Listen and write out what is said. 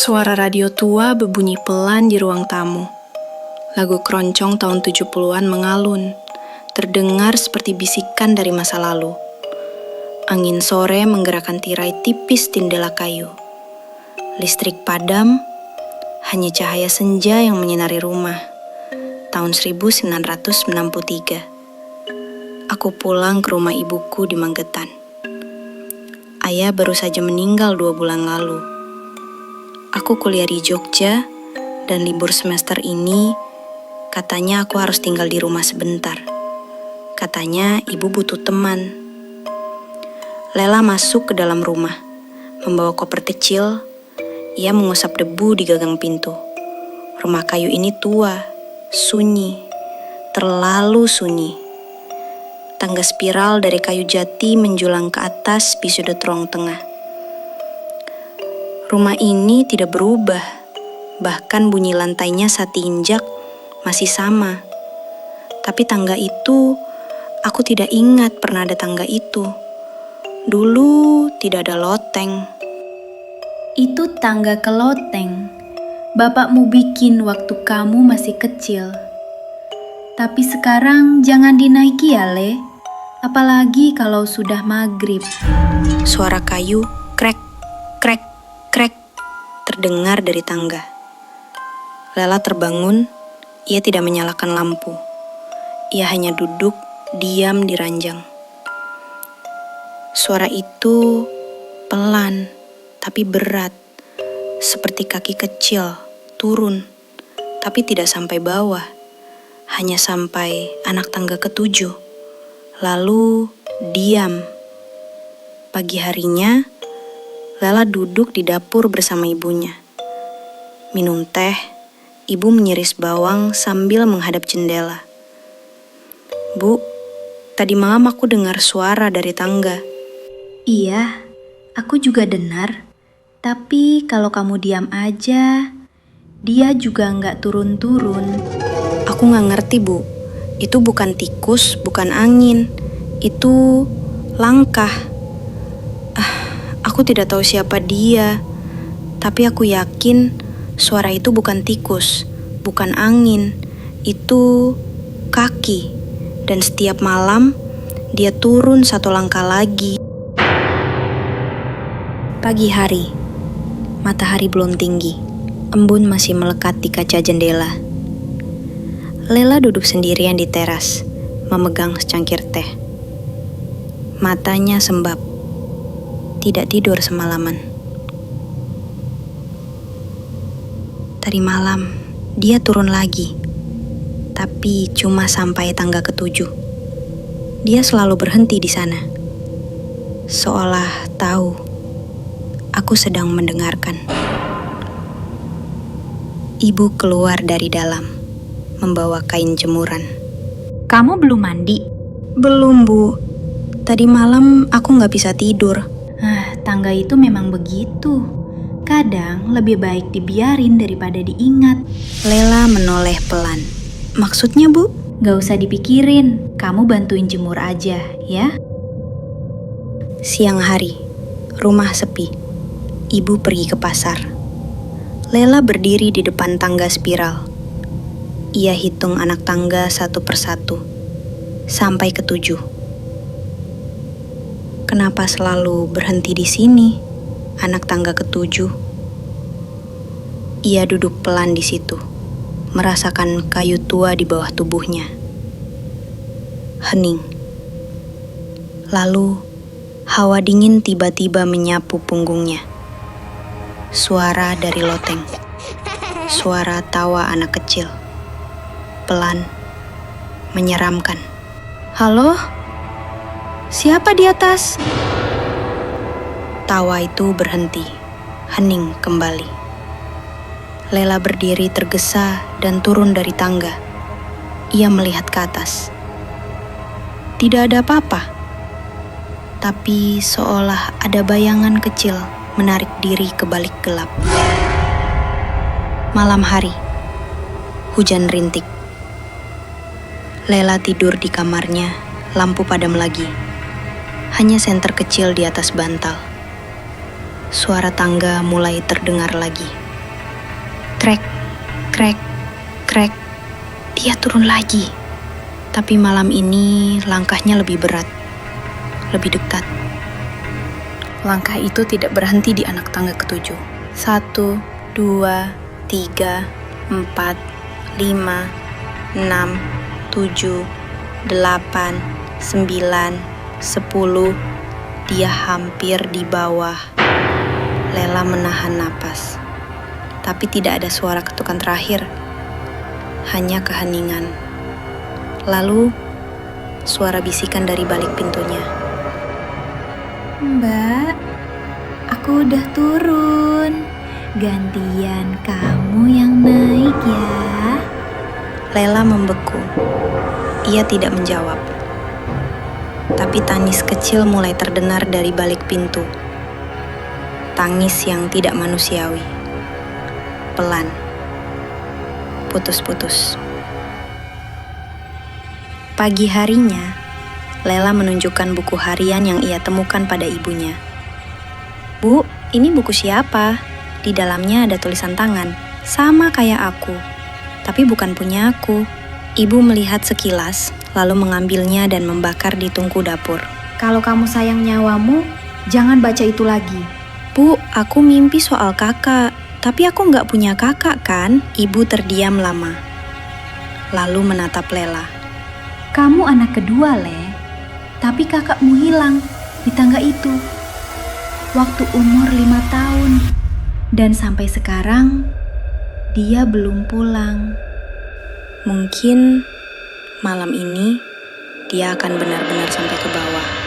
Suara radio tua berbunyi pelan di ruang tamu. Lagu keroncong tahun 70-an mengalun, terdengar seperti bisikan dari masa lalu. Angin sore menggerakkan tirai tipis jendela kayu. Listrik padam, hanya cahaya senja yang menyinari rumah. Tahun 1993. Aku pulang ke rumah ibuku di Magetan. Ayah baru saja meninggal 2 bulan lalu. Aku kuliah di Jogja, dan libur semester ini, katanya aku harus tinggal di rumah sebentar. Katanya ibu butuh teman. Lela masuk ke dalam rumah, membawa koper kecil. Ia mengusap debu di gagang pintu. Rumah kayu ini tua, sunyi, terlalu sunyi. Tangga spiral dari kayu jati menjulang ke atas di sudut ruang tengah. Rumah ini tidak berubah, bahkan bunyi lantainya saat diinjak masih sama. Tapi tangga itu, aku tidak ingat pernah ada tangga itu. Dulu tidak ada loteng. Itu tangga ke loteng. Bapakmu bikin waktu kamu masih kecil. Tapi sekarang jangan dinaiki ya, Le. Apalagi kalau sudah maghrib. Suara kayu, krek, krek, krek, terdengar dari tangga. Lela terbangun, ia tidak menyalakan lampu. Ia hanya duduk, diam di ranjang. Suara itu pelan, tapi berat. Seperti kaki kecil, turun, tapi tidak sampai bawah. Hanya sampai anak tangga ke-7. Lalu, diam. Pagi harinya, Lela duduk di dapur bersama ibunya. Minum teh, ibu menyiris bawang sambil menghadap jendela. Bu, tadi malam aku dengar suara dari tangga. Iya, aku juga dengar. Tapi kalau kamu diam aja, dia juga nggak turun-turun. Aku nggak ngerti, Bu. Itu bukan tikus, bukan angin. Itu langkah. Aku tidak tahu siapa dia. Tapi aku yakin suara itu bukan tikus, bukan angin. Itu kaki. Dan setiap malam, dia turun 1 langkah lagi. Pagi hari. Matahari belum tinggi. Embun masih melekat di kaca jendela. Lela duduk sendirian di teras, memegang secangkir teh. Matanya sembab. Tidak tidur semalaman. Tadi malam, dia turun lagi. Tapi cuma sampai tangga ke-7. Dia selalu berhenti di sana. Seolah tahu, aku sedang mendengarkan. Ibu keluar dari dalam, membawa kain jemuran. Kamu belum mandi? Belum, Bu. Tadi malam aku nggak bisa tidur. Tangga itu memang begitu. Kadang lebih baik dibiarin daripada diingat. Lela menoleh pelan. Maksudnya, Bu? Gak usah dipikirin, kamu bantuin jemur aja, ya? Siang hari, rumah sepi. Ibu pergi ke pasar. Lela berdiri di depan tangga spiral. Ia hitung anak tangga 1 persatu, sampai ke-7. Kenapa selalu berhenti di sini, anak tangga ke-7? Ia duduk pelan di situ, merasakan kayu tua di bawah tubuhnya. Hening. Lalu, hawa dingin tiba-tiba menyapu punggungnya. Suara dari loteng. Suara tawa anak kecil. Pelan, menyeramkan. Halo? Siapa di atas? Tawa itu berhenti, hening kembali. Lela berdiri tergesa dan turun dari tangga. Ia melihat ke atas. Tidak ada apa-apa. Tapi seolah ada bayangan kecil menarik diri ke balik gelap. Malam hari. Hujan rintik. Lela tidur di kamarnya, lampu padam lagi. Hanya senter kecil di atas bantal. Suara tangga mulai terdengar lagi. Krek, krek, krek. Dia turun lagi. Tapi malam ini langkahnya lebih berat, lebih dekat. Langkah itu tidak berhenti di anak tangga ketujuh. 1, 2, 3, 4, 5, 6, 7, 8, 9, 10. Dia hampir di bawah. Lela menahan napas. Tapi tidak ada suara ketukan terakhir. Hanya keheningan. Lalu, suara bisikan dari balik pintunya. Mbak, aku udah turun. Gantian kamu yang naik ya. Lela membeku. Ia tidak menjawab. Tapi tangis kecil mulai terdengar dari balik pintu. Tangis yang tidak manusiawi. Pelan. Putus-putus. Pagi harinya, Lela menunjukkan buku harian yang ia temukan pada ibunya. "Bu, ini buku siapa? Di dalamnya ada tulisan tangan, sama kayak aku. Tapi bukan punya aku." Ibu melihat sekilas, lalu mengambilnya dan membakar di tungku dapur. Kalau kamu sayang nyawamu, jangan baca itu lagi. "Bu, aku mimpi soal kakak. Tapi aku nggak punya kakak kan?" Ibu terdiam lama. Lalu menatap Lela. Kamu anak kedua, Le. Tapi kakakmu hilang di tangga itu. Waktu umur 5 tahun. Dan sampai sekarang, dia belum pulang. Mungkin malam ini dia akan benar-benar sampai ke bawah.